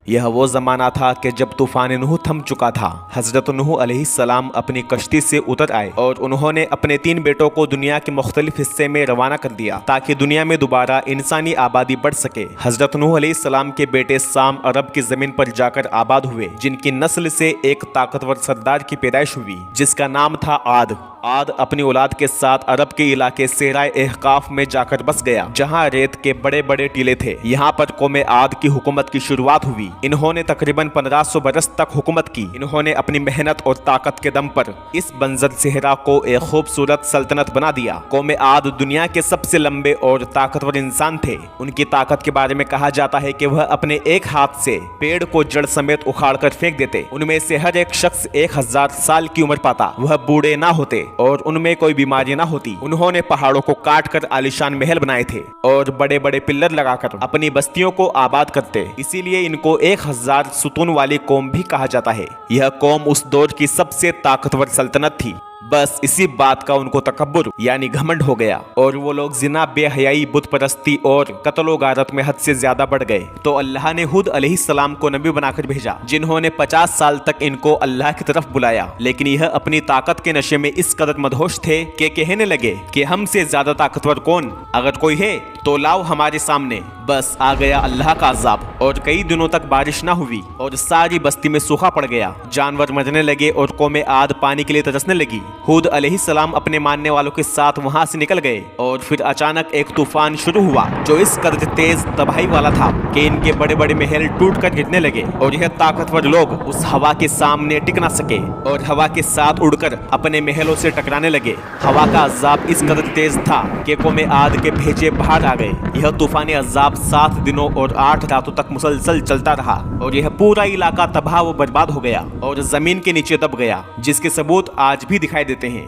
یہ وہ زمانہ تھا کہ جب طوفان نوح تھم چکا تھا۔ حضرت نوح علیہ السلام اپنی کشتی سے اتر آئے اور انہوں نے اپنے 3 بیٹوں کو دنیا کے مختلف حصے میں روانہ کر دیا تاکہ دنیا میں دوبارہ انسانی آبادی بڑھ سکے۔ حضرت نوح علیہ السلام کے بیٹے سام عرب کی زمین پر جا کر آباد ہوئے، جن کی نسل سے ایک طاقتور سردار کی پیدائش ہوئی جس کا نام تھا عاد۔ عاد اپنی اولاد کے ساتھ عرب کے علاقے سیرائے احقاف میں جا کر بس گیا، جہاں ریت کے بڑے بڑے ٹیلے تھے۔ یہاں پر قوم عاد کی حکومت کی شروعات ہوئی۔ انہوں نے تقریباً 1500 برس تک حکومت کی۔ انہوں نے اپنی محنت اور طاقت کے دم پر اس بنجر صحرا کو ایک خوبصورت سلطنت بنا دیا۔ قوم عاد دنیا کے سب سے لمبے اور طاقتور انسان تھے۔ ان کی طاقت کے بارے میں کہا جاتا ہے کہ وہ اپنے ایک ہاتھ سے پیڑ کو جڑ سمیت اکھاڑ کر پھینک دیتے۔ ان میں سے ہر ایک شخص 1000 سال کی عمر پاتا۔ وہ بوڑھے نہ ہوتے اور ان میں کوئی بیماری نہ ہوتی۔ انہوں نے پہاڑوں کو کاٹ کر عالیشان محل بنائے تھے اور بڑے بڑے پلر لگا کر اپنی بستیوں کو آباد کرتے، اسی لیے ان کو 1000 ستون والی قوم بھی کہا جاتا ہے۔ یہ قوم اس دور کی سب سے طاقتور سلطنت تھی۔ بس اسی بات کا ان کو تکبر یعنی گھمنڈ ہو گیا اور وہ لوگ زنا، بے حیائی، بت پرستی اور قتل و غارت میں حد سے زیادہ بڑھ گئے۔ تو اللہ نے ہود علیہ السلام کو نبی بنا کر بھیجا، جنہوں نے 50 سال تک ان کو اللہ کی طرف بلایا، لیکن یہ اپنی طاقت کے نشے میں اس قدر مدہوش تھے کہ کہنے لگے کہ ہم سے زیادہ طاقتور کون؟ اگر کوئی ہے تو لاؤ ہمارے سامنے۔ بس آ گیا اللہ کا عذاب اور کئی دنوں تک بارش نہ ہوئی اور ساری بستی میں سوکھا پڑ گیا۔ جانور مرنے لگے اور قوم عاد پانی کے لیے ترسنے لگی۔ ہود علیہ السلام اپنے ماننے والوں کے ساتھ وہاں سے نکل گئے اور پھر اچانک ایک طوفان شروع ہوا جو اس قدر تیز تباہی والا تھا کہ ان کے بڑے بڑے محل ٹوٹ کر گرنے لگے اور یہ طاقتور لوگ اس ہوا کے سامنے ٹک نہ سکے اور ہوا کے ساتھ اڑ کر اپنے محلوں سے ٹکرانے لگے۔ ہوا کا عذاب اس قدر تیز تھا کہ قوم عاد کے بھیجے باہر آ گئے۔ یہ طوفانی عذاب 7 دنوں اور 8 راتوں تک مسلسل چلتا رہا اور یہ پورا علاقہ تباہ و برباد ہو گیا اور زمین کے نیچے دب گیا، جس کے ثبوت آج بھی دکھائی دیتے ہیں۔